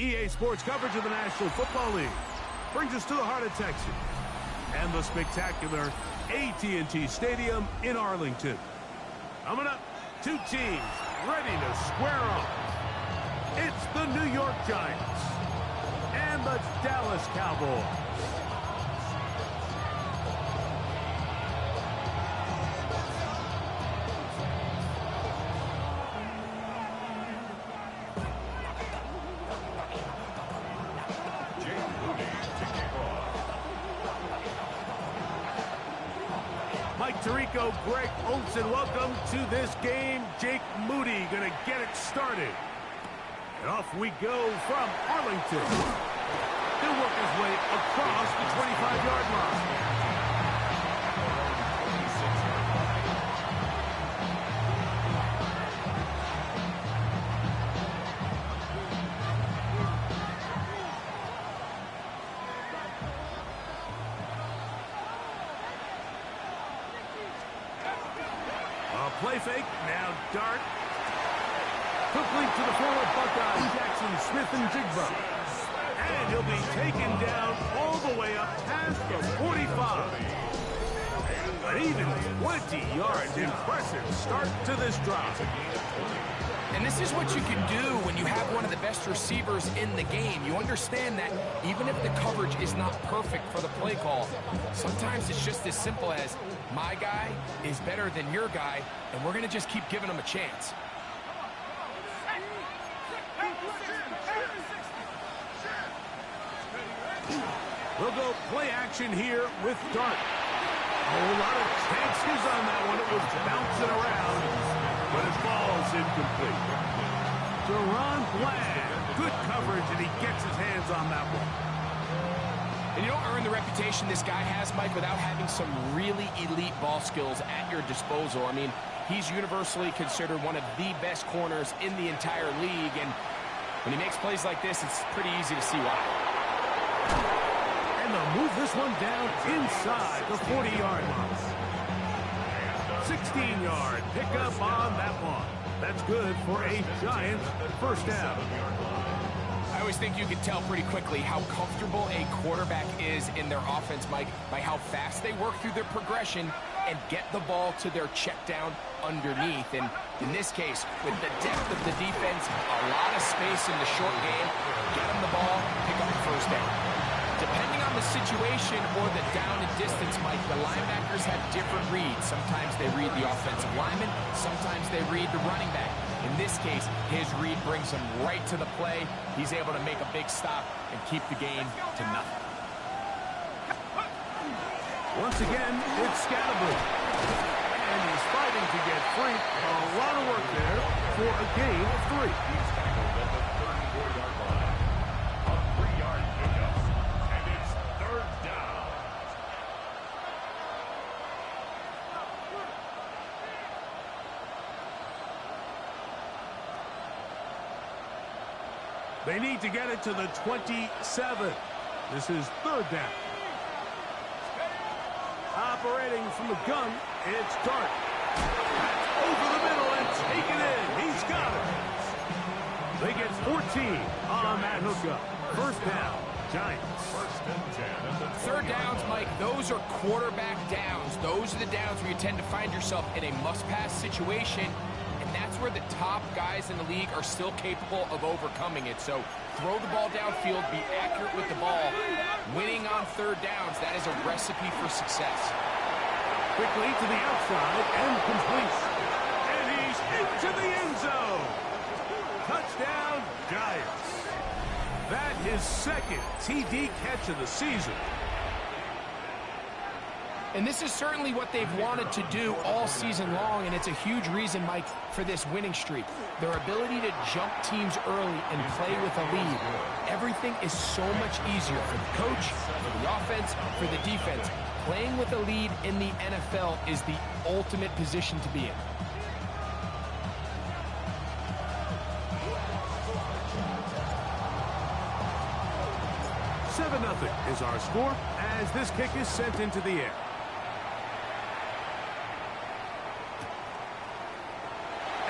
EA Sports coverage of the National Football League brings us to the heart of Texas and the spectacular AT&T Stadium in Arlington. Coming up, two teams ready to square off. It's the New York Giants and the Dallas Cowboys. Mike Tirico, Greg Olsen, welcome to this game. Jake Moody going to get it started. And off we go from Arlington. He'll work his way across the 25-yard line. Play fake, now dart. Complete to the former Buckeye, Jackson Smith-Njigba. And he'll be taken down all the way up past the 45. An even 20 yards. Impressive start to this drive. And this is what you can do when you have one of the best receivers in the game. You understand that even if the coverage is not perfect for the play call, sometimes it's just as simple as, my guy is better than your guy, and we're going to just keep giving him a chance. We'll go play action here with Dart. A whole lot of chances on that one. It was bouncing around, but his ball's incomplete. Deron Bland, good coverage, and he gets his hands on that one. And you don't earn the reputation this guy has, Mike, without having some really elite ball skills at your disposal. I mean, he's universally considered one of the best corners in the entire league, and when he makes plays like this, it's pretty easy to see why. And they'll move this one down inside the 40-yard line. 16-yard pickup on that one. That's good for a Giants first down. I always think you can tell pretty quickly how comfortable a quarterback is in their offense, Mike, by how fast they work through their progression and get the ball to their check down underneath. And in this case, with the depth of the defense, a lot of space in the short game, get them the ball, pick up the first down. Depending on the situation or the down and distance, Mike, the linebackers have different reads. Sometimes they read the offensive lineman, sometimes they read the running back. In this case, his read brings him right to the play. He's able to make a big stop and keep the game to nothing. Once again, it's Scatterbrain. And he's fighting to get free. A lot of work there for a gain of 3. He's tackled at the 34-yard line. A 3-yard pickup. And it's third down. They need to get it to the 27. This is third down. Operating from the gun, it's Dart. Over the middle and taken in. He's got it. They get 14 on that hookup. First down, Giants. First and 10. Third downs, Mike, those are quarterback downs. Those are the downs where you tend to find yourself in a must-pass situation. That's where the top guys in the league are still capable of overcoming it. So throw the ball downfield, be accurate with the ball. Winning on third downs, that is a recipe for success. Quickly to the outside and complete. And he's into the end zone. Touchdown, Giants. That his second TD catch of the season. And this is certainly what they've wanted to do all season long, and it's a huge reason, Mike, for this winning streak. Their ability to jump teams early and play with a lead. Everything is so much easier for the coach, for the offense, for the defense. Playing with a lead in the NFL is the ultimate position to be in. Nothing is our score as this kick is sent into the air.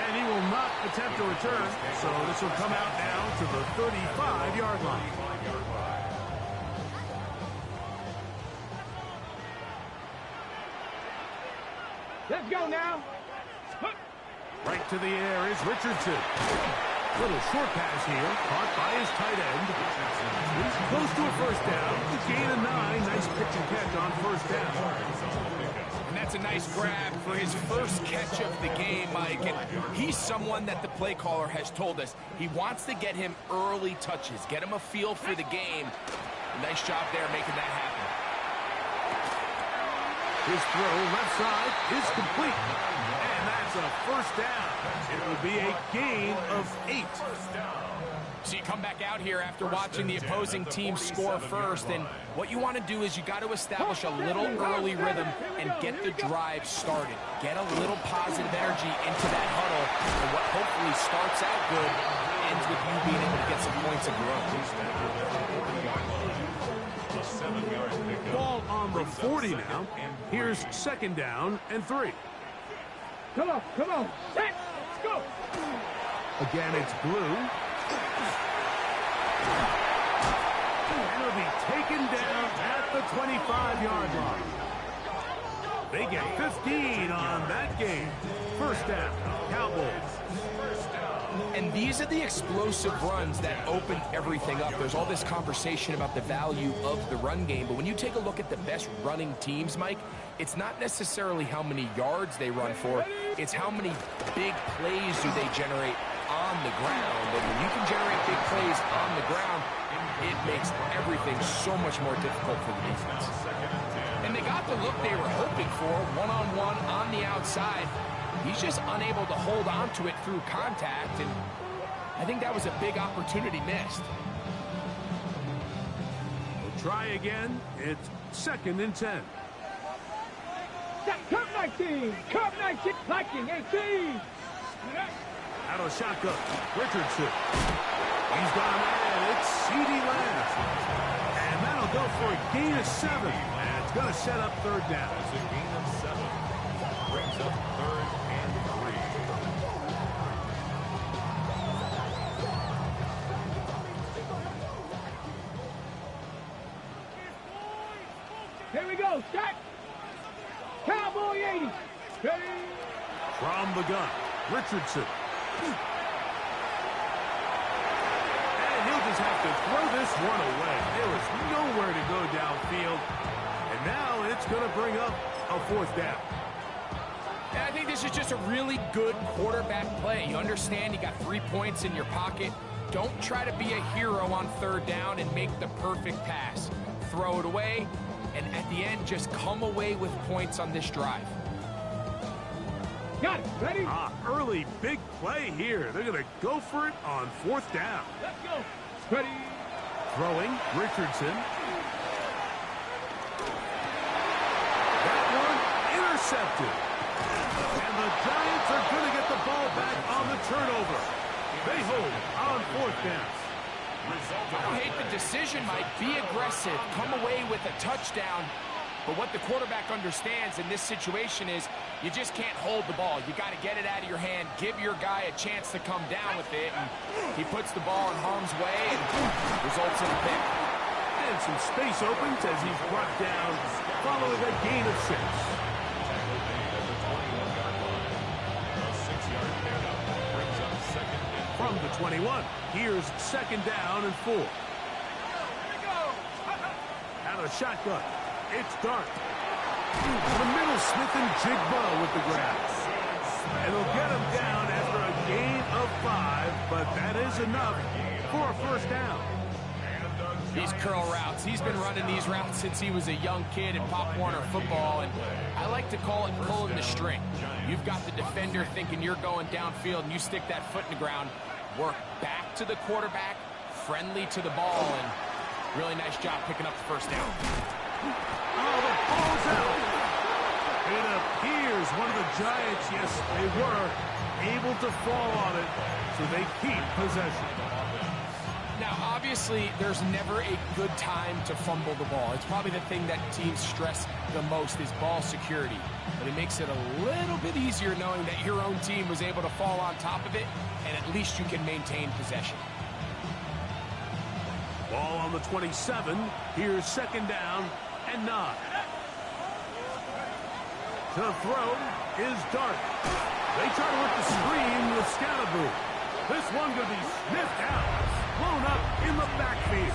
And he will not attempt to return, so this will come out now to the 35-yard line. Let's go now. Right to the air is Richardson. Little short pass here, caught by his tight end. He's close to a first down. Gain of 9. Nice pitch and catch on first down. And that's a nice grab for his first catch of the game, Mike. And he's someone that the play caller has told us he wants to get him early touches, get him a feel for the game. Nice job there making that happen. His throw left side is complete. And that's a first down. It will be a gain of 8. So you come back out here after watching the opposing team score first, and what you want to do is you got to establish a little early rhythm and get the drive started. Get a little positive energy into that huddle, and what hopefully starts out good ends with you being able to get some points of your own. Ball on the 40 now. Here's second down and 3. Come on, set, let's go. Again, it's blue. And it'll be taken down at the 25-yard line. They get 15 on that game. First down, Cowboys. And these are the explosive runs that opened everything up. There's all this conversation about the value of the run game, but when you take a look at the best running teams, Mike, it's not necessarily how many yards they run for, it's how many big plays do they generate on the ground. And when you can generate big plays on the ground, it makes everything so much more difficult for the defense. And they got the look they were hoping for, one-on-one on the outside. He's just unable to hold on to it through contact, and I think that was a big opportunity missed. We'll try again. It's second and 10. Curve 19, liking 18. Out of the shotgun, Richardson. He's gone in. It's C.D. Lamb. And that'll go for a gain of 7. And it's going to set up third down. It's a gain of 7. Brings up third and 3. Here we go, set. Cowboy 80. Ready. From the gun, Richardson. And he'll just have to throw this one away. There was nowhere to go downfield. And now it's going to bring up a fourth down. And I think this is just a really good quarterback play. You understand you got 3 points in your pocket. Don't try to be a hero on third down and make the perfect pass. Throw it away, and at the end, just come away with points on this drive. Got it. Ready? Early big play here. They're going to go for it on fourth down. Let's go. Ready. Throwing, Richardson. That one intercepted. And the Giants are going to get the ball back on the turnover. They hold on fourth down. I don't hate the decision, Mike. Be aggressive. Come away with a touchdown. But what the quarterback understands in this situation is you just can't hold the ball. You got to get it out of your hand. Give your guy a chance to come down with it. And he puts the ball in harm's way and results in a pick. And some space opens as he's brought down following a gain of 6. From the 21, here's second down and 4. Out of shotgun, it's Dart. The middle, Smith and Jigba with the grab. And they'll get him down after a gain of 5, but that is enough for a first down. These curl routes, he's been running these routes since he was a young kid in Pop Warner football, and I like to call it pulling the string. You've got the defender thinking you're going downfield, and you stick that foot in the ground, work back to the quarterback, friendly to the ball, and really nice job picking up the first down. Oh, the ball's out. It appears one of the Giants, yes, they were able to fall on it, so they keep possession. Now, obviously, there's never a good time to fumble the ball. It's probably the thing that teams stress the most is ball security. But it makes it a little bit easier knowing that your own team was able to fall on top of it, and at least you can maintain possession. Ball on the 27. Here's second down and 9. To throw is Dart. They try to work the screen with Scatterboo. This one going to be sniffed out. Blown up in the backfield.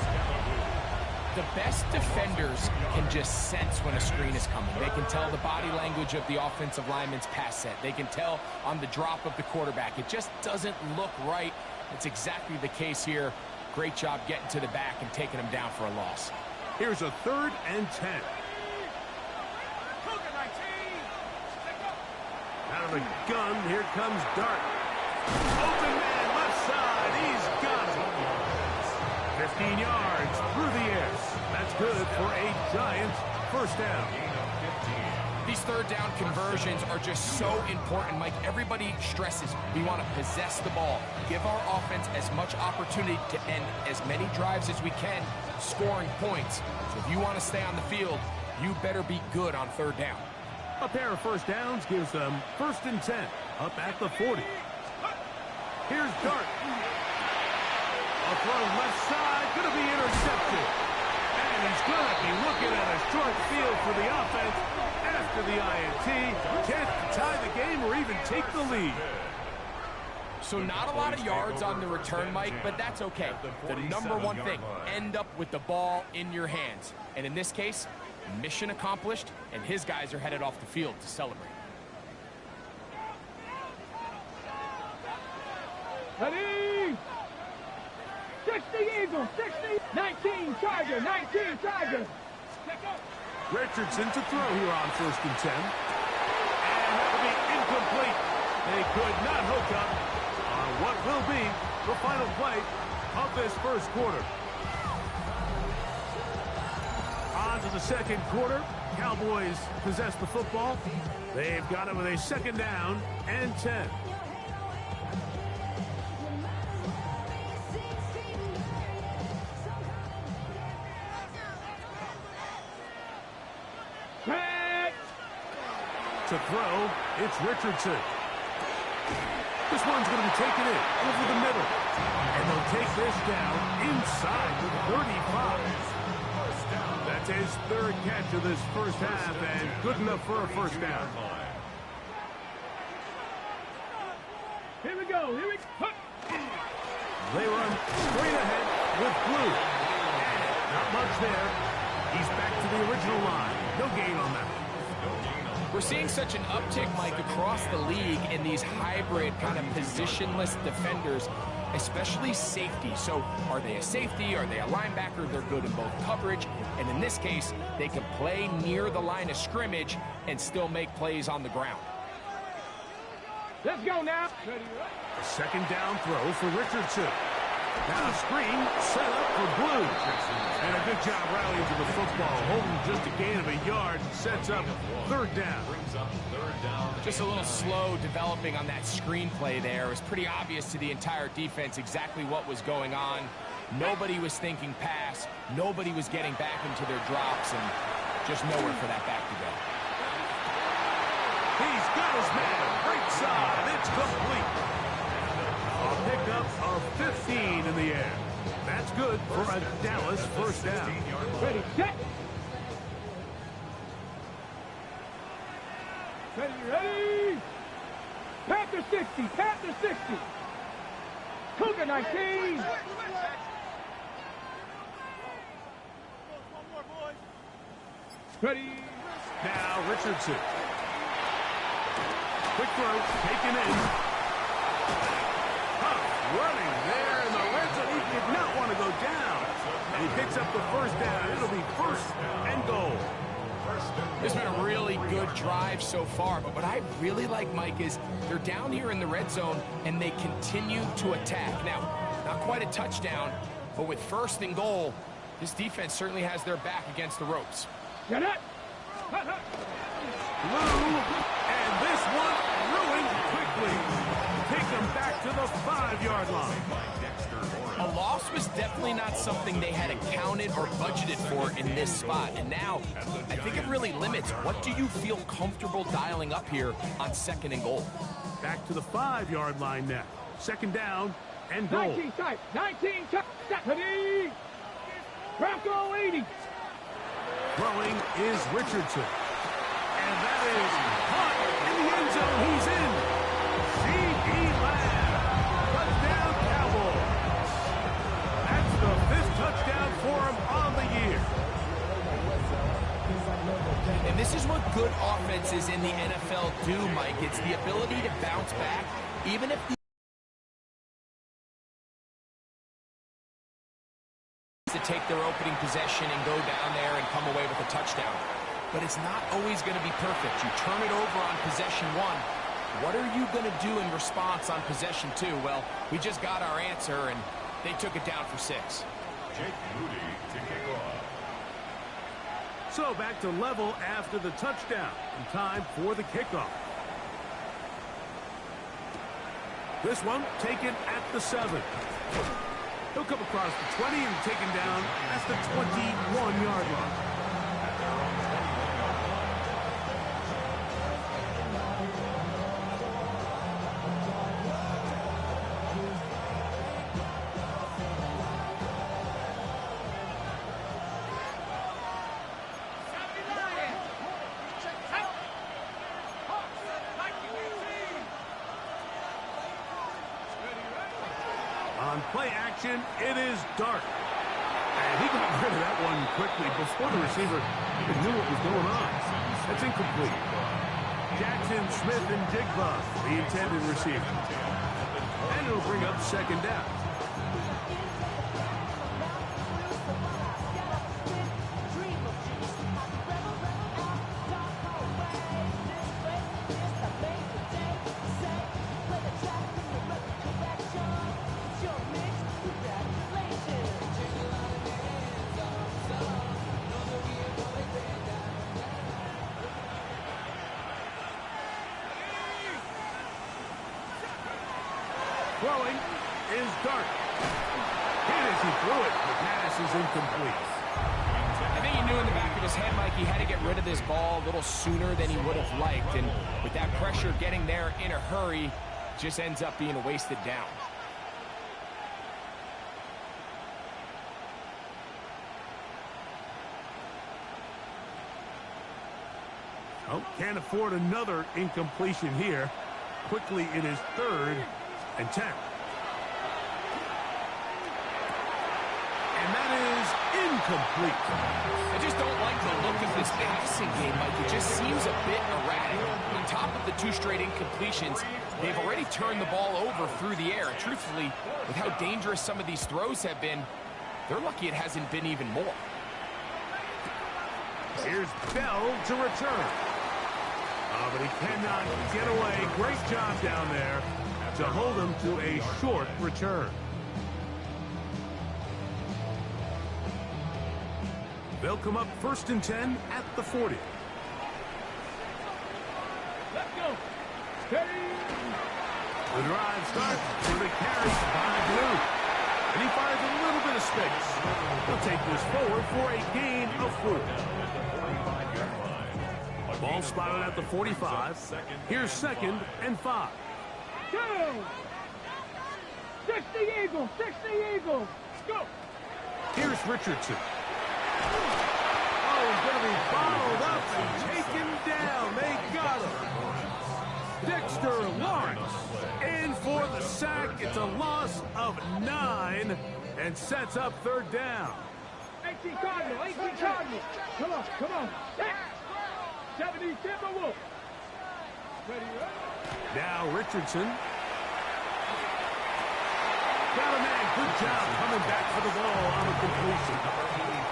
The best defenders can just sense when a screen is coming. They can tell the body language of the offensive lineman's pass set. They can tell on the drop of the quarterback. It just doesn't look right. It's exactly the case here. Great job getting to the back and taking him down for a loss. Here's a 3rd and 10. Out of the gun, here comes Dart. Open man, left side, he's got it. 15 yards through the air. That's good for a Giants first down. These third down conversions are just so important, Mike. Everybody stresses we want to possess the ball, give our offense as much opportunity to end as many drives as we can, scoring points. So if you want to stay on the field, you better be good on third down. A pair of first downs gives them 1st and 10, up at the 40. Here's Dart. A throw left side, going to be intercepted. And he's going to be looking at a short field for the offense after the INT. Chance to tie the game or even take the lead. So not a lot of yards on the return, Mike, but that's okay. The number one thing, end up with the ball in your hands. And in this case, mission accomplished, and his guys are headed off the field to celebrate. Ready? 60 Eagles, 60, 19 Tiger, 19 Tiger. Richardson to throw here on 1st and 10. And that will be incomplete. They could not hook up on what will be the final play of this first quarter. On to the second quarter. Cowboys possess the football. They've got it with a 2nd down and 10. To throw, it's Richardson. This one's going to be taken in over the middle. And they'll take this down inside the 35. That's his 3rd catch of this first half, and good enough for a first down. Here we go, here we go. They run straight ahead with Blue. And not much there. He's back to the original line. No gain on that. We're seeing such an uptick, Mike, across the league in these hybrid kind of positionless defenders, especially safety. So are they a safety? Are they a linebacker? They're good in both coverage. And in this case, they can play near the line of scrimmage and still make plays on the ground. Let's go now. A 2nd down throw for Richardson. Now a screen set up for Blue. And a good job rallying to the football. Holding just a gain of a yard. Sets up 3rd down. Just a little slow developing on that screenplay there. It was pretty obvious to the entire defense exactly what was going on. Nobody was thinking pass. Nobody was getting back into their drops. And just nowhere for that back to go. He's got his man. Right side. It's complete. A pickup of 15 in the air. That's good for a Dallas first down. Ready, set. Ready. Panther 60, Panther 60. Cougar 19. Ready. Now Richardson. Quick throw, taken in. Running there in the red zone. He did not want to go down. And he picks up the first down. It'll be 1st and goal. This has been a really good drive so far, but what I really like, Mike, is they're down here in the red zone and they continue to attack. Now, not quite a touchdown, but with 1st and goal, this defense certainly has their back against the ropes. Get it. Blue, and this one ruined quickly. take them back to the 5-yard line. A loss was definitely not something they had accounted or budgeted for in this spot. And now, I think it really limits what do you feel comfortable dialing up here on 2nd and goal. Back to the 5-yard line now. 2nd down and goal. 19 tight. 19 tight. Stephanie. Bronco 80. Throwing is Richardson. And that is caught in the end zone. He's in. C.D. Lamb. Touchdown, Cowboys. That's the 5th touchdown for him on the year. And this is what good offenses in the NFL do, Mike. It's the ability to bounce back, even if to take their opening possession and go down there and come away with a touchdown. But it's not always going to be perfect. You turn it over on possession 1. What are you going to do in response on possession 2? Well, we just got our answer, and they took it down for 6. Jake Moody to kick off. So back to level after the touchdown. And time for the kickoff. This one taken at the 7. He'll come across the 20 and taken down at the 21-yard line. On play action, it is Dart. And he got rid of that one quickly before the receiver knew what was going on. That's incomplete. Jackson, Smith, and Jigba, the intended receiver. And it'll bring up 2nd down. Throwing is Dart. Hit as he threw it. The pass is incomplete. I think he knew in the back of his head, Mike, he had to get rid of this ball a little sooner than he would have liked. And with that pressure getting there in a hurry, just ends up being a wasted down. Oh, can't afford another incompletion here. Quickly in his 3rd and 10. And that is incomplete. I just don't like the look of this passing game, Mike. It just seems a bit erratic. On top of the 2 straight incompletions, they've already turned the ball over through the air. Truthfully, with how dangerous some of these throws have been, they're lucky it hasn't been even more. Here's Bell to return. Oh, but he cannot get away. Great job down there to hold him to a short return. They'll come up 1st and 10 at the 40. Let's go. Steady. The drive starts with a carry by Blue. And he finds a little bit of space. He'll take this forward for a gain of 4. Ball spotted at the 45. Here's 2nd and 5. 2. 60 Eagles. 60 Eagles. Go. Here's Richardson. Oh, he's going to be bottled up and taken down. They got him. Dexter Lawrence in for the sack. It's a loss of 9 and sets up 3rd down. 18 Cardinal. 18 Cardinal. Come on. Come on. 70 Timberwolves. Ready, Now Richardson. Got a man. Good job coming back for the ball on the completion.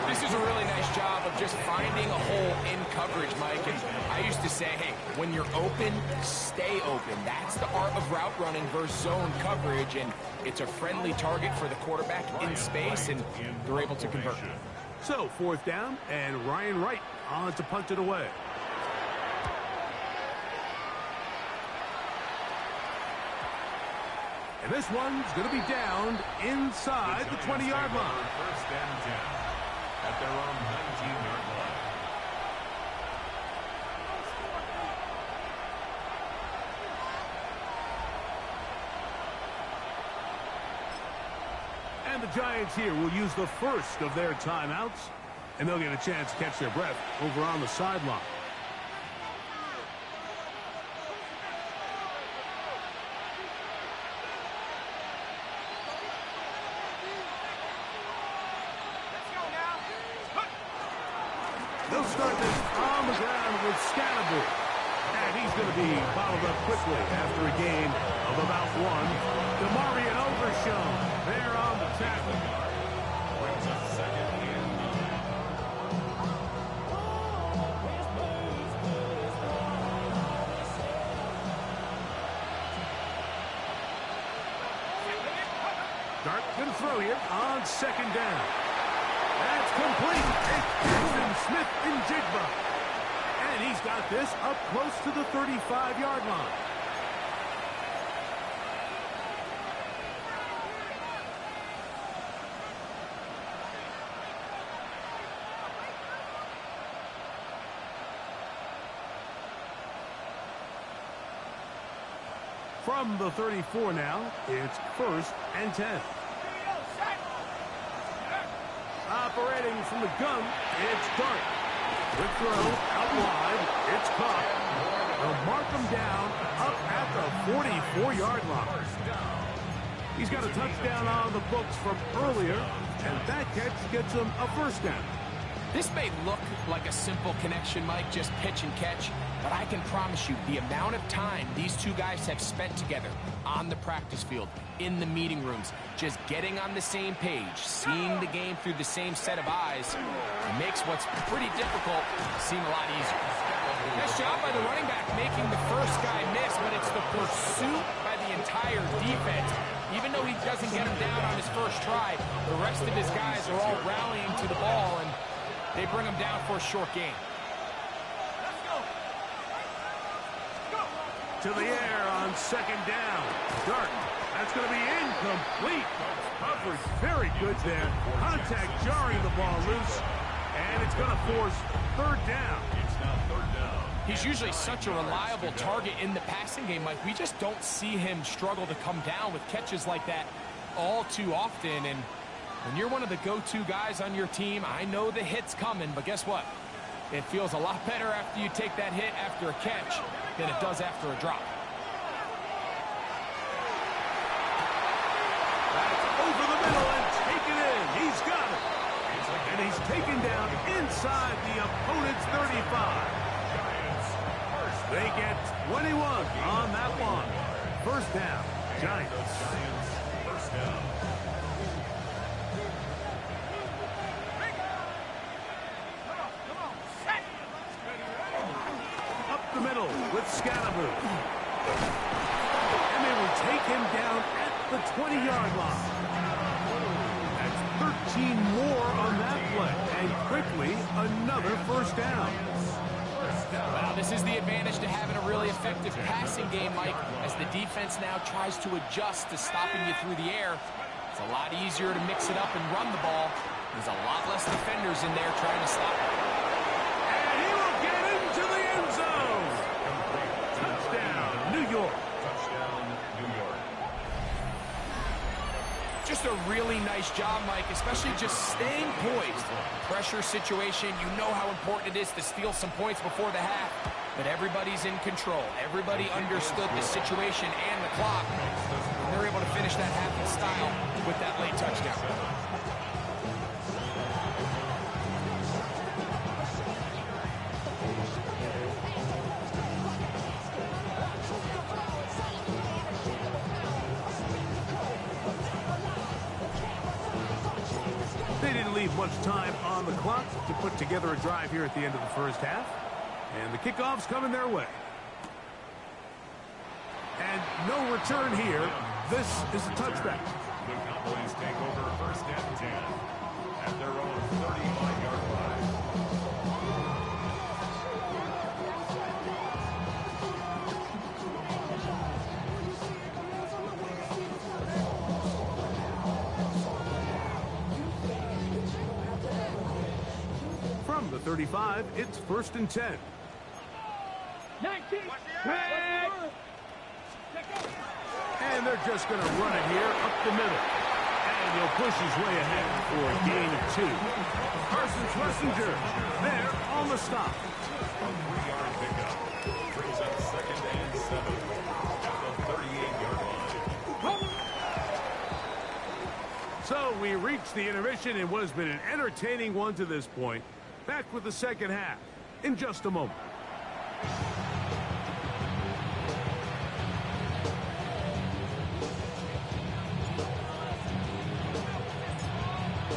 This is a really nice job of just finding a hole in coverage, Mike. And I used to say, hey, when you're open, stay open. That's the art of route running versus zone coverage. And it's a friendly target for the quarterback in space, and they're able to convert. So 4th down, and Ryan Wright on to punt it away. And this one's going to be downed inside the 20-yard line. First and 10 at their own 19-yard line. And the Giants here will use the first of their timeouts, and they'll get a chance to catch their breath over on the sideline. They'll start this on the ground with Scannable. And he's going to be followed up quickly after a gain of about one. DeMarvion Overshown there on the tackle. Brings up second and 9. Dart going to throw here on second down. That's complete. It's Jackson Smith-Njigba. And he's got this up close to the 35-yard line. From the 34 now, it's first and 10. Operating from the gun, it's Dart. Quick throw, out wide, it's caught. They'll mark him down up at the 44-yard line. He's got a touchdown on the books from earlier, and that catch gets him a first down. This may look like a simple connection, Mike, just pitch and catch, but I can promise you the amount of time these two guys have spent together on the practice field, in the meeting rooms, just getting on the same page, seeing the game through the same set of eyes, makes what's pretty difficult seem a lot easier. Nice job by the running back making the first guy miss, but it's the pursuit by the entire defense. Even though he doesn't get him down on his first try, the rest of his guys are all rallying to the ball, and they bring him down for a short gain. To the air on second down. Dart. That's going to be incomplete. Coverage very good there. Contact jarring the ball loose. And it's going to force third down. It's now third down. He's usually such a reliable target in the passing game, Mike. We just don't see him struggle to come down with catches like that all too often. And when you're one of the go-to guys on your team, I know the hit's coming, but guess what? It feels a lot better after you take that hit after a catch than it does after a drop. That's over the middle and taken in. He's got it. And he's taken down inside the opponent's 35. They get 21 on that one. First down, Giants. First down. Up the middle with Scannable. And they will take him down at the 20-yard line. That's 13 more on that play. And quickly, another first down. Well, this is the advantage to having a really effective passing game, Mike, as the defense now tries to adjust to stopping you through the air. It's a lot easier to mix it up and run the ball. There's a lot less defenders in there trying to stop it. And he will get into the end zone. Touchdown, New York. Touchdown, New York. Just a really nice job, Mike, especially just staying poised. Pressure situation, you know how important it is to steal some points before the half, but everybody's in control. Everybody understood the situation and the clock, and they're able to finish that half in style with that late touchdown. They didn't leave much time on the clock to put together a drive here at the end of the first half. And the kickoff's coming their way. And no return here. This is a touchback. The Cowboys take over first and 10 at their own 35-yard line. the 35, it's 1st and 10. 19. And they're just going to run it here up the middle. And he'll push his way ahead for a gain of 2. Carson Schlesinger there on the stop. A 3-yard pickup. Brings up 2nd and 7 at the 38-yard line. So we reach the intermission in what has been an entertaining one to this point. Back with the second half in just a moment.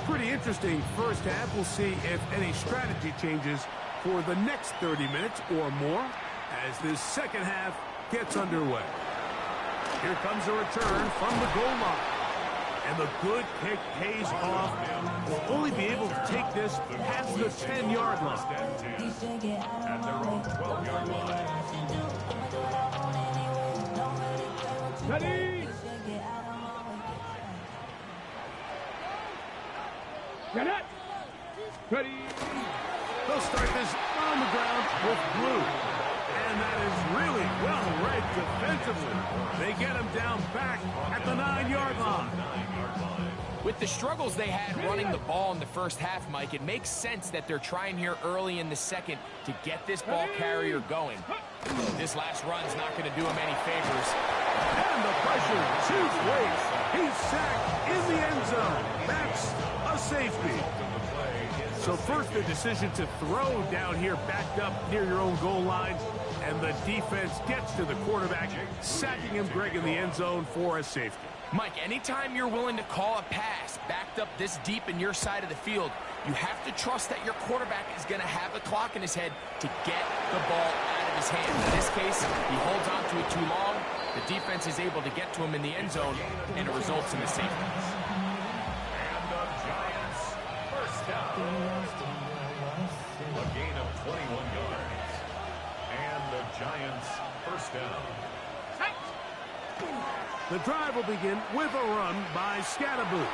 Pretty interesting first half. We'll see if any strategy changes for the next 30 minutes or more as this second half gets underway. Here comes a return from the goal line. And the good kick pays off. Will only be able to take this past the 10-yard line. At their own 12-yard line. Ready. Get it. Ready. They'll start this on the ground with blue. And that is really well read defensively. They get him down back at the 9-yard line. With the struggles they had running the ball in the first half, Mike, it makes sense that they're trying here early in the second to get this ball carrier going. This last run's not going to do him any favors. And the pressure shoots late. He's sacked in the end zone. That's a safety. So first the decision to throw down here backed up near your own goal line. And the defense gets to the quarterback, sacking him, Greg, in the end zone for a safety. Mike, anytime you're willing to call a pass backed up this deep in your side of the field, you have to trust that your quarterback is going to have the clock in his head to get the ball out of his hands. In this case, he holds on to it too long. The defense is able to get to him in the end zone, and it results in the safety. And the Giants, first down. A gain of 21 yards. And the Giants, first down. The drive will begin with a run by Scatterboot.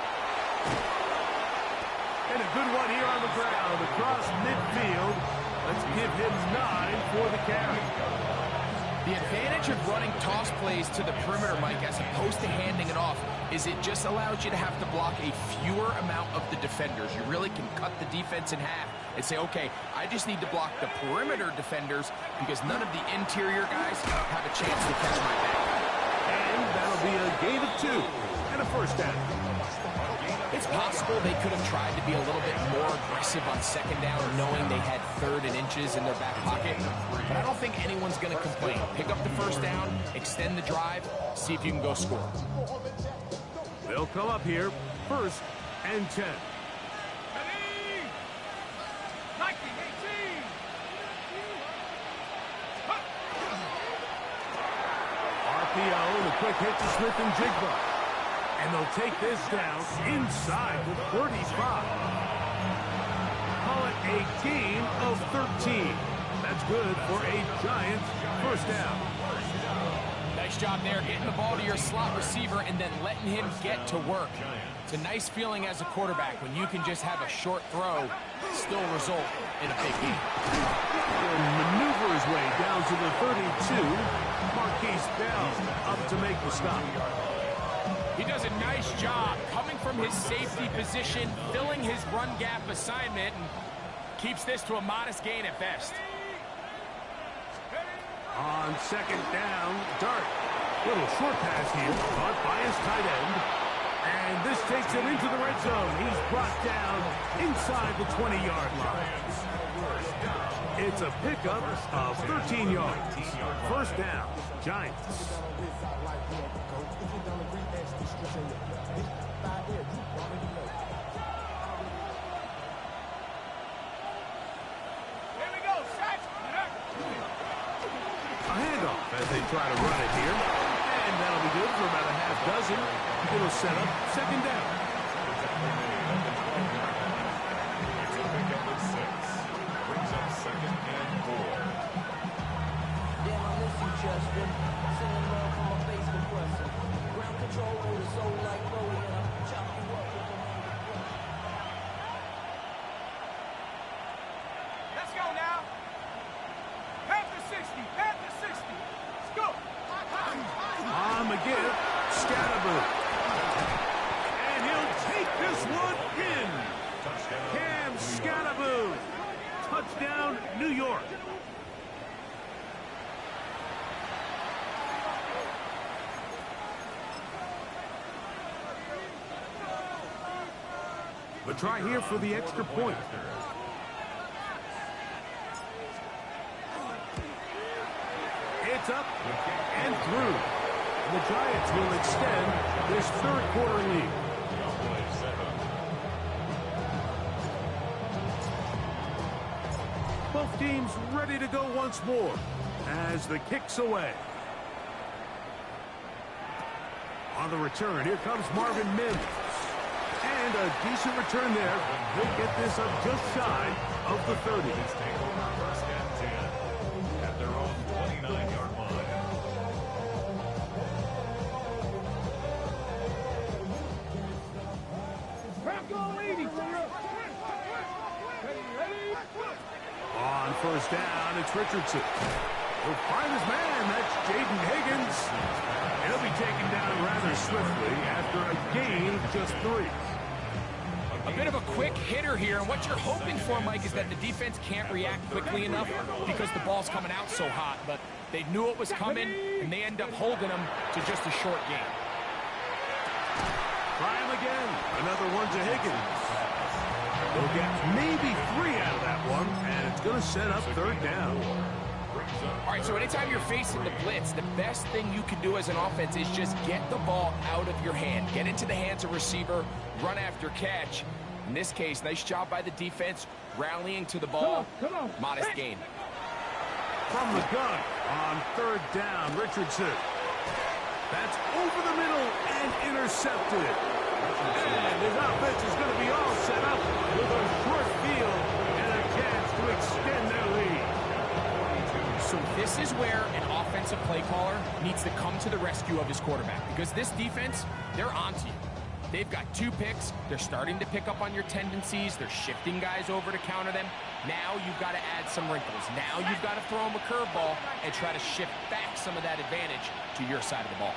And a good one here on the ground across midfield. Let's give him 9 for the carry. The advantage of running toss plays to the perimeter, Mike, as opposed to handing it off, is it just allows you to have to block a fewer amount of the defenders. You really can cut the defense in half and say, okay, I just need to block the perimeter defenders because none of the interior guys have a chance to catch my back. And that'll be a gain of 2 and a first down. It's possible they could have tried to be a little bit more aggressive on second down, knowing they had 3rd and inches in their back pocket. But I don't think anyone's going to complain. Pick up the first down, extend the drive, see if you can go score. They'll come up here, 1st and 10. RPO, the quick hit to Smith and Jigba. And they'll take this down inside the 35. Call it a gain of 13. That's good for a Giants first down. Nice job there, getting the ball to your slot receiver and then letting him get to work. It's a nice feeling as a quarterback when you can just have a short throw still result in a big game. He'll maneuver his way down to the 32. Marquise Bell up to make the stop. He does a nice job coming from his safety position, filling his run gap assignment, and keeps this to a modest gain at best. On second down, Dart. Little short pass here, caught by his tight end. And this takes him into the red zone. He's brought down inside the 20-yard line. It's a pickup of 13 yards. First down, Giants. A handoff as they try to run it here. And that'll be good for about a half dozen. It'll set up second down. It's a pickup of 6. Brings up 2nd and 4. Damn, I miss you, Justin. Sending love from my face compressor. Ground control with a soul like Logan. Chop you up with the A try here for the extra point. It's up and through. The Giants will extend this third quarter lead. Both teams ready to go once more as the kick's away. On the return, here comes Marvin Mims. And a decent return there. He'll get this up just shy of the 30. First and 10 at their own 29-yard line. Bronco 80. Ready? On first down, it's Richardson. He'll find his man. That's Jaden Higgins. He'll be taken down rather swiftly after a gain of just 3. A bit of a quick hitter here, and what you're hoping for, Mike, is that the defense can't react quickly enough because the ball's coming out so hot, but they knew it was coming, and they end up holding them to just a short gain. Try him again. Another one to Higgins. They'll get maybe 3 out of that one, and it's going to set up third down. All right, so anytime you're facing the blitz, the best thing you can do as an offense is just get the ball out of your hand. Get into the hands of receiver, run after catch. In this case, nice job by the defense, rallying to the ball. Come on. Modest gain. From the gun on third down, Richardson. That's over the middle and intercepted. And his offense is going to be all set up with a short field and a chance to extend their lead. So this is where an offensive play caller needs to come to the rescue of his quarterback, because this defense, they're onto you. They've got 2 picks. They're starting to pick up on your tendencies. They're shifting guys over to counter them. Now you've got to add some wrinkles. Now you've got to throw them a curveball and try to shift back some of that advantage to your side of the ball.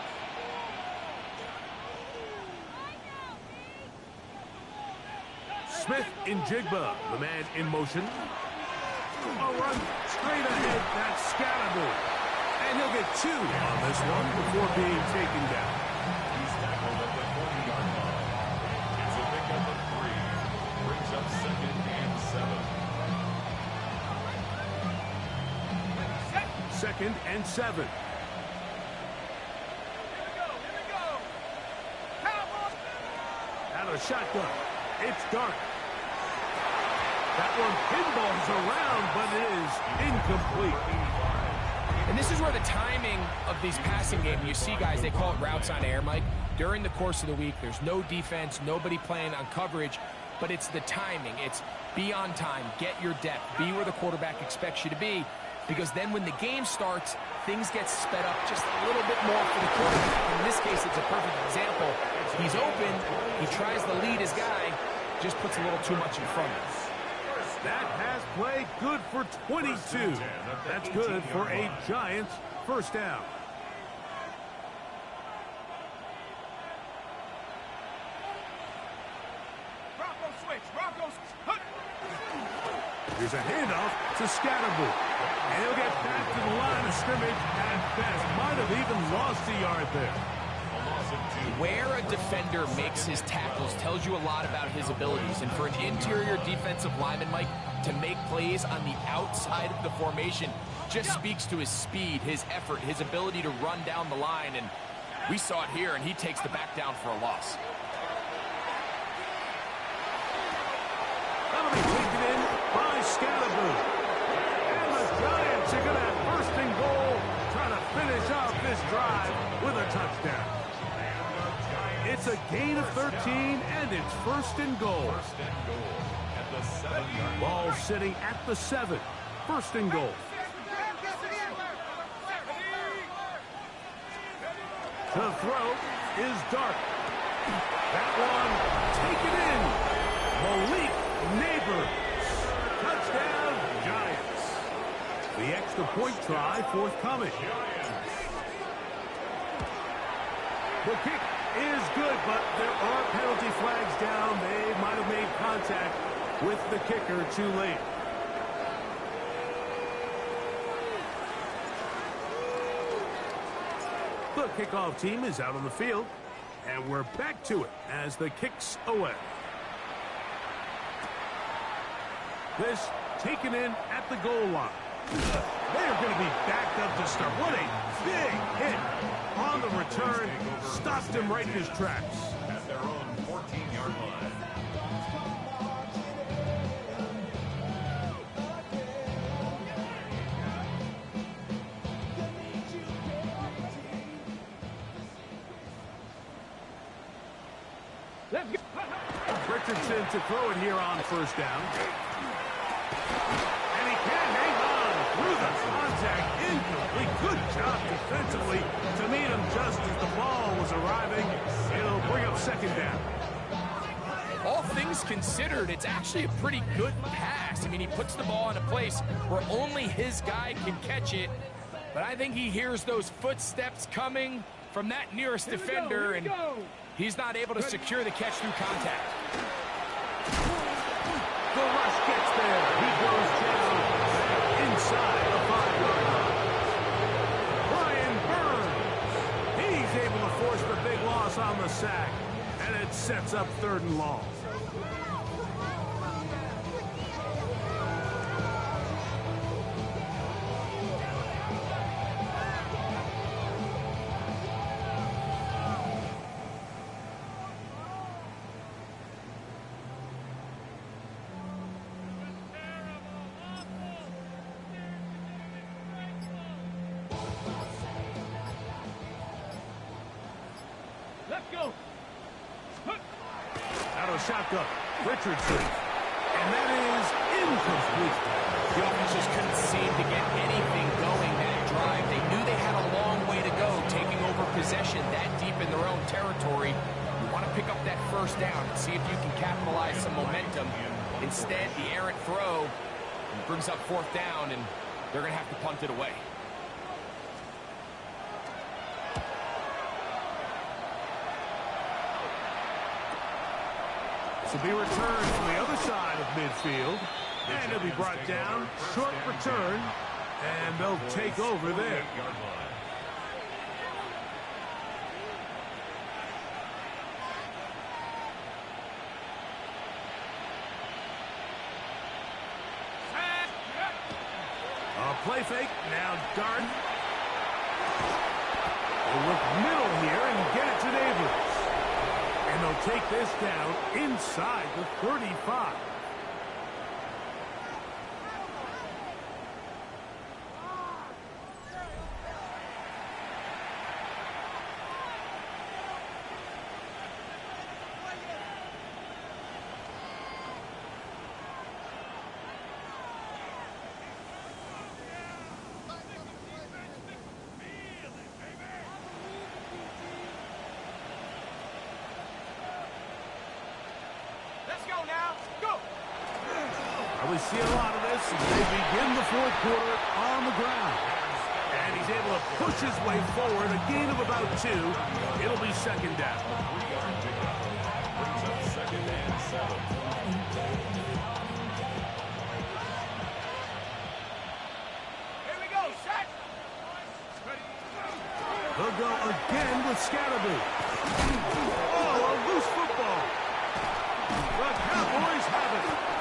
Smith in Jigba, the man in motion. A run straight ahead, that's Scatterboard. And he'll get 2 on this one before being taken down. He's tackled at the 40-yard line. It's a pickup of 3. Brings up second and 7. Second and 7. Out of shotgun, it's Dark. That one pinballs around, but it is incomplete. And this is where the timing of these passing games, you see guys, they call it routes on air, Mike. During the course of the week, there's no defense, nobody playing on coverage, but it's the timing. It's be on time, get your depth, be where the quarterback expects you to be, because then when the game starts, things get sped up just a little bit more for the quarterback. In this case, it's a perfect example. He's open, he tries to lead his guy, just puts a little too much in front of him. That has played good for 22. That's good for a Giants first down. Here's a handoff to Scatterboard. And he'll get back to the line of scrimmage at best. Might have even lost a yard there. Where a defender makes his tackles tells you a lot about his abilities. And for an interior defensive lineman, Mike, to make plays on the outside of the formation just speaks to his speed, his effort, his ability to run down the line. And we saw it here, and he takes the back down for a loss. That'll be taken in by Scatterboard. And the Giants are going to have first and goal, trying to finish off this drive with a touchdown. It's a gain of 13, and it's first and goal. At the 7-yard Ball sitting at the 7. First and goal. The throw is Dark. That one taken in. Malik Neighbors. Touchdown, Giants. The extra point try forthcoming. The kick is good, but there are penalty flags down. They might have made contact with the kicker too late. The kickoff team is out on the field, and we're back to it as the kick's away. This taken in at the goal line. They're going to be backed up to start. What a big hit on the return. Stopped him right in his tracks. At their own 14-yard line. Let's go. Richardson to throw it here on first down. And he can't hang on through the contact. Incomplete. Good job defensively to meet him just as the ball was arriving. It'll bring up second down. All things considered, it's actually a pretty good pass. I mean, he puts the ball in a place where only his guy can catch it. But I think he hears those footsteps coming from that nearest defender, and he's not able to secure the catch through contact. The rush gets there. He goes down inside the 5-yard line. Brian Burns. He's able to force the big loss on the sack, and it sets up 3rd and long. Let's go. Out of shotgun, Richardson. And that is incomplete. The offense just couldn't seem to get anything going that drive. They knew they had a long way to go, taking over possession that deep in their own territory. You want to pick up that first down and see if you can capitalize some momentum. Instead, the errant throw brings up 4th down, and they're going to have to punt it away. To be returned from the other side of midfield. And he'll be brought down. Short return. And they'll take over there. A play fake. Now Dart. They'll look middle here and get it to Neighbors. And they'll take this down inside the 35. We see a lot of this as they begin the 4th quarter on the ground. And he's able to push his way forward, a gain of about 2. It'll be second down. 3-yard pickup. Brings up 2nd and 7. Here we go. Set. He'll go again with Scatterboo. Oh, a loose football. The Cowboys have it.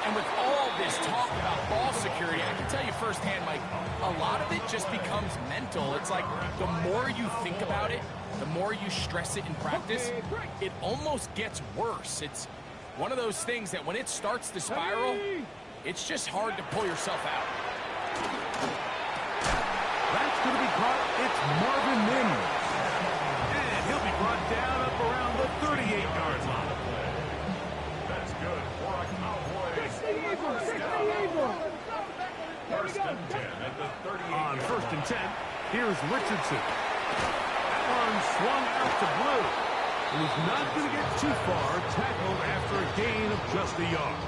And with all this talk about ball security, I can tell you firsthand, Mike, a lot of it just becomes mental. It's like the more you think about it, the more you stress it in practice, it almost gets worse. It's one of those things that when it starts to spiral, it's just hard to pull yourself out. That's going to be caught. It's Marvin Mims. And he'll be brought down up around the 38-yard line. That's good for a Cowboys. 1st and 10 at the 38. On 1st and 10, here's Richardson. That one swung out to Blue. And he's not going to get too far, tackled after a gain of just a yard.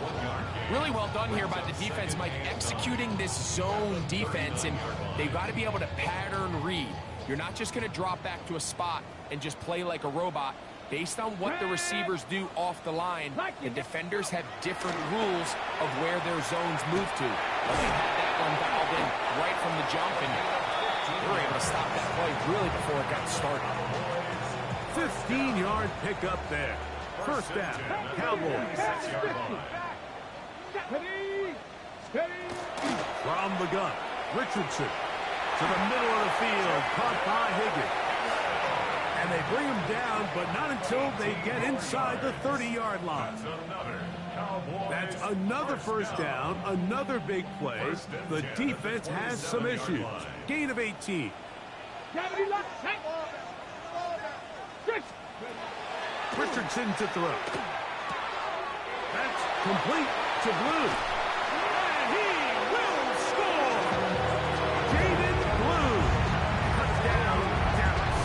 1-yard gain. Really well done here by the defense, Mike, executing this zone defense, and they've got to be able to pattern read. You're not just going to drop back to a spot and just play like a robot. Based on what the receivers do off the line, the defenders have different rules of where their zones move to. But they had that one dialed in right from the jump, and they were able to stop that play really before it got started. 15-yard pickup there. First down, Cowboys. 6-yard line. Steady. Steady. From the gun, Richardson to the middle of the field, caught by Higgins. And they bring him down, but not until they get inside the 30-yard line. That's another first down, another big play. The defense has some issues. Gain of 18. Richardson to throw. That's complete to Blue. And he will score! Jaden Blue. Touchdown, Dallas.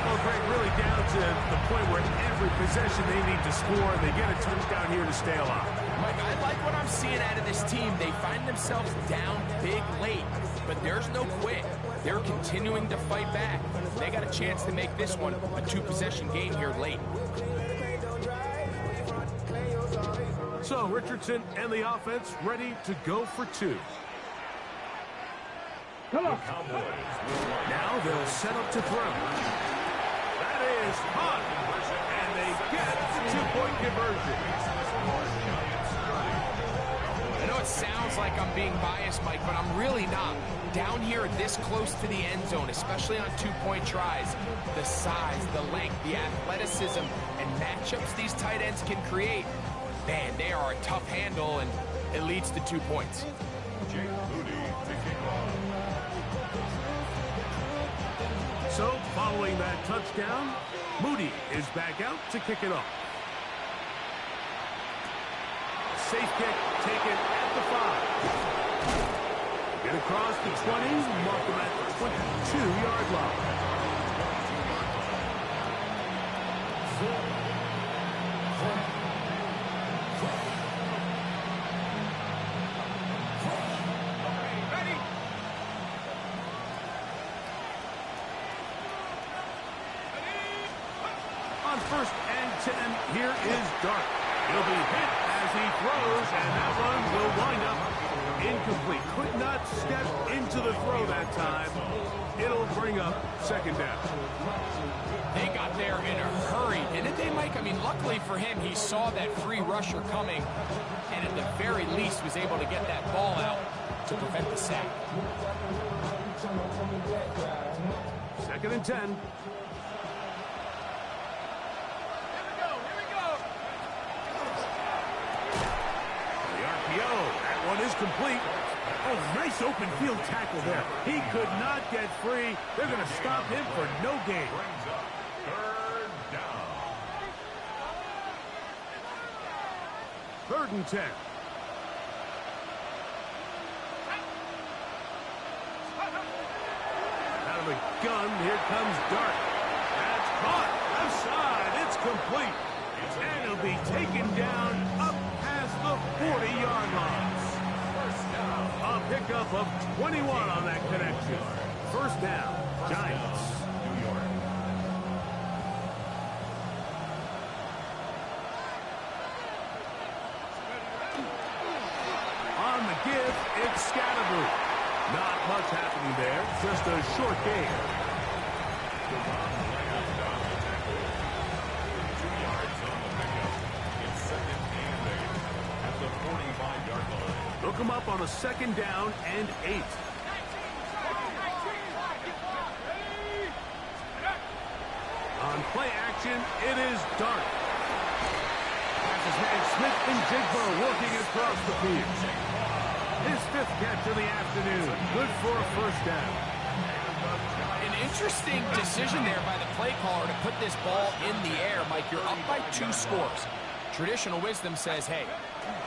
Well, Greg, really down to the point where every possession they need to score, they get a touchdown here to stay alive. Mike, I like what I'm seeing out of this team. They find themselves down big late, but there's no quit. They're continuing to fight back. They got a chance to make this one a two-possession game here late. So Richardson and the offense ready to go for two. Come on. Now they'll set up to throw. That is hot. And they get the two-point conversion. I know it sounds like I'm being biased, Mike, but I'm really not. Down here this close to the end zone, especially on two-point tries, the size, the length, the athleticism, and matchups these tight ends can create, man, they are a tough handle, and it leads to 2 points. So, following that touchdown, Moody is back out to kick it off. Safe kick taken at the 5. Get across the 20, mark them at the 22-yard line. Ready? On 1st and 10, here is Dart. He'll be hit as he throws, and that one will wind up incomplete. Could not step into the throw that time. It'll bring up 2nd down. They got there in a hurry, didn't they, Mike? I mean, luckily for him, he saw that free rusher coming, and at the very least was able to get that ball out to prevent the sack. 2nd and 10. That one is complete. Oh, nice open field tackle there. He could not get free. They're going to stop him for no gain. 3rd and 10. Out of the gun, here comes Dart. That's caught. Left side. It's complete. And it'll be taken down up past the 40-yard line. A pickup of 21 on that connection. 1st down, Giants. On the give, it's Scatterboo. Not much happening there, just a short gain. Look him up on a 2nd down and 8. On play action, it is Dart. Passes man Smith and Jigbo working across the field. His 5th catch of the afternoon. Good for a 1st down. An interesting decision there by the play caller to put this ball in the air. Mike, you're up by 2 scores. Traditional wisdom says, hey,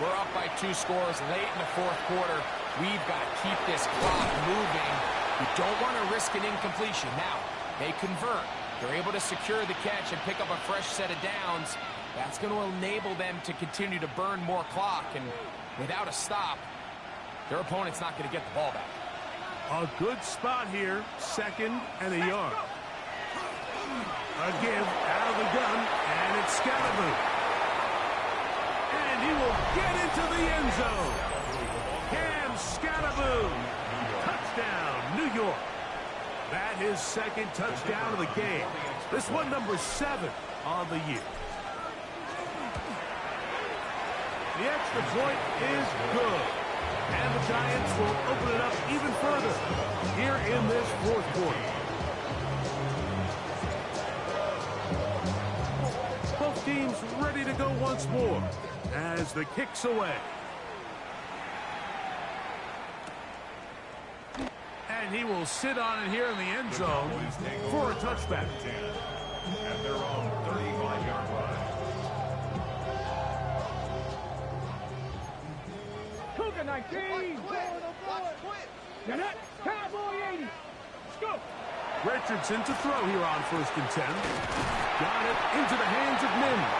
we're up by 2 scores late in the 4th quarter. We've got to keep this clock moving. We don't want to risk an incompletion. Now, they convert. They're able to secure the catch and pick up a fresh set of downs. That's going to enable them to continue to burn more clock. And without a stop, their opponent's not going to get the ball back. A good spot here. 2nd and a yard. A give out of the gun, and it's Scatterboo. And he will get into the end zone. Cam Scatterboo. Touchdown, New York. That is 2nd touchdown of the game. This one number 7 on the year. The extra point is good. And the Giants will open it up even further here in this fourth quarter. Both teams ready to go once more as the kick's away. And he will sit on it here in the end zone for a touchback. At their own 35-yard line. Cougar 19. Cowboy 80. Let's go. Richardson to throw here on 1st and 10. Got it into the hands of Mims.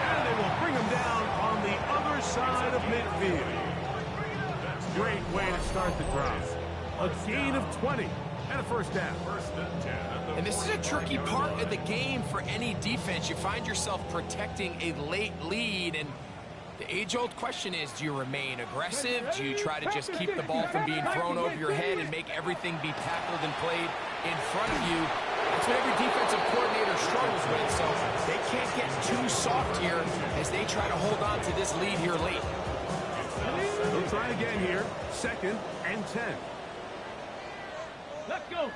And they will bring him down on the other side of midfield. Great way to start the drive. A gain of 20 and a first down. And this is a tricky part of the game for any defense. You find yourself protecting a late lead, and the age-old question is, do you remain aggressive? Do you try to just keep the ball from being thrown over your head and make everything be tackled and played in front of you? That's what every defensive coordinator struggles with, so they can't get too soft here as they try to hold on to this lead here late. They'll try again here. 2nd and 10. Let's go.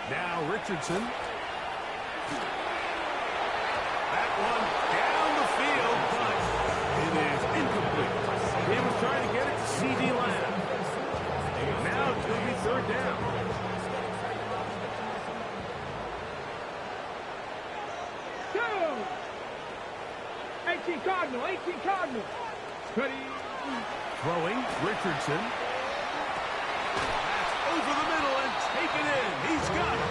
Now Richardson. That one down the field, but it is incomplete. He was trying to get it to C.D. Lamb. Now it's going to be 3rd down. Two. 18 Cardinal. 18 Cardinal. Ready. Throwing Richardson. Over the middle and taken in. He's got it.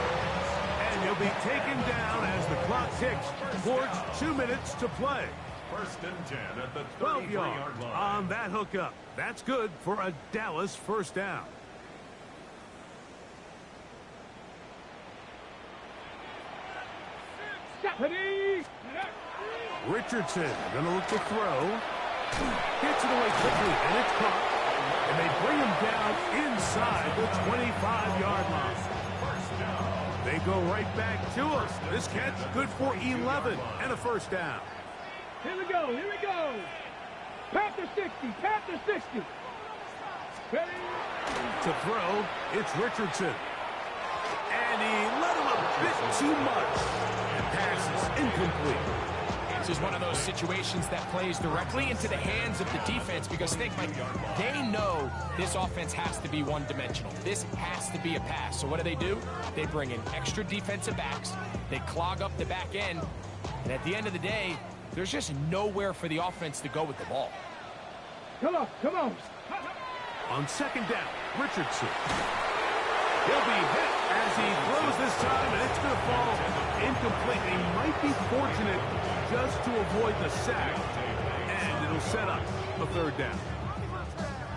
And he'll be taken down as the clock ticks towards 2 minutes to play. 1st and 10 at the 12 33-yard yards line. on that hookup. That's good for a Dallas first down. Ready. Richardson going to look to throw. Gets it away quickly, and it's caught. And they bring him down inside the 25-yard line. They go right back to us. This catch good for 11 and a first down. Here we go. Here we go. Panther 60. Panther 60. Ready. To throw, it's Richardson. And he let him a bit too much. And passes incomplete. This is one of those situations that plays directly into the hands of the defense because think, Mike, they know this offense has to be one-dimensional. This has to be a pass. So what do? They bring in extra defensive backs. They clog up the back end. And at the end of the day, there's just nowhere for the offense to go with the ball. Come on. Come on. On 2nd down, Richardson. He'll be hit as he throws this time, and it's going to fall incomplete. He might be fortunate just to avoid the sack, and it'll set up a 3rd down.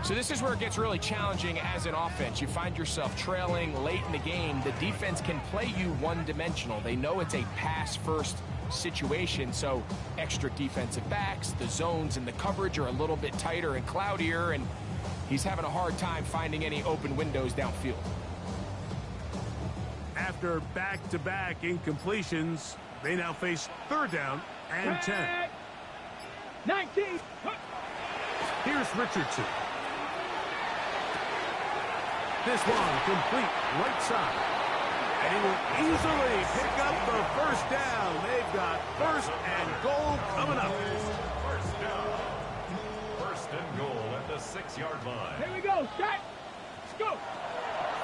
So this is where it gets really challenging as an offense. You find yourself trailing late in the game. The defense can play you one-dimensional. They know it's a pass-first situation, so extra defensive backs, the zones and the coverage are a little bit tighter and cloudier, and he's having a hard time finding any open windows downfield. After back-to-back incompletions, they now face 3rd down and 10. 19. Here's Richardson. This one complete right side. And he will easily pick up the first down. They've got 1st and goal coming up. 1st down. 1st and goal at the 6-yard line. Here we go. Shot. Let's go.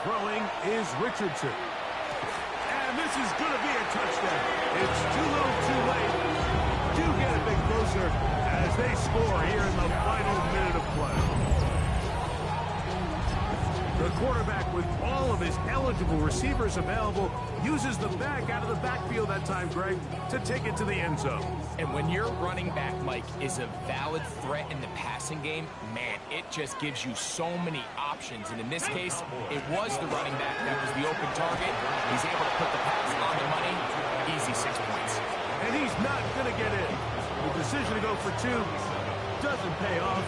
Throwing is Richardson. And this is going to be a touchdown. It's too little too late. Do get a bit closer as they score here in the final minute of play. The quarterback, with all of his eligible receivers available, uses the back out of the backfield that time, Greg, to take it to the end zone. And when your running back, Mike, is a valid threat in the passing game, man, it just gives you so many options. And in this case, it was the running back that was the open target. He's able to put the pass on the money. Easy 6 points. And he's not going to get in. The decision to go for 2 doesn't pay off.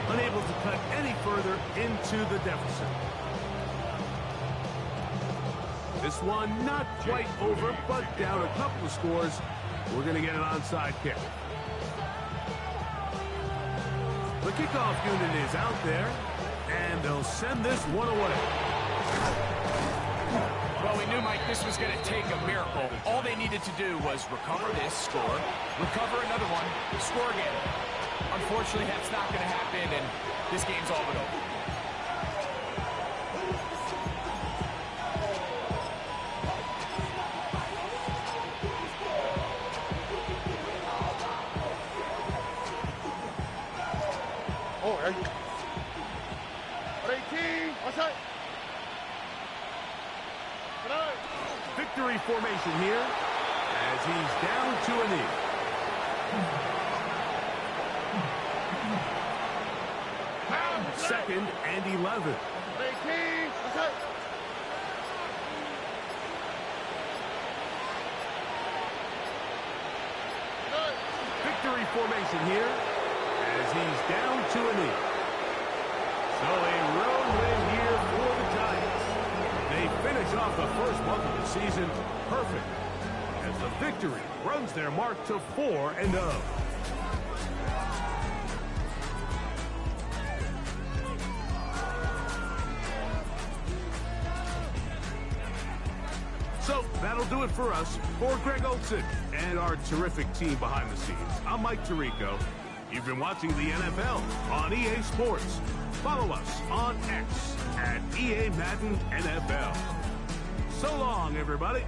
Unable to cut any further into the deficit. This one not quite over, but down a couple of scores. We're going to get an onside kick. The kickoff unit is out there, and they'll send this one away. Well, we knew, Mike, this was going to take a miracle. All they needed to do was recover this, score, recover another one, score again. Unfortunately, that's not going to happen, and this game's all but over. Oh, 18, what's up? Victory formation here as he's down to a knee. Second and 11. 18, what's up? Victory formation here as he's down to a knee. So a road win here for the Giants. They finish off the first month of the season perfect as the victory runs their mark to 4-0. So that'll do it for us. For Greg Olson and our terrific team behind the scenes, I'm Mike Tirico. You've been watching the NFL on EA Sports. Follow us on X at EA Madden NFL. So long, everybody.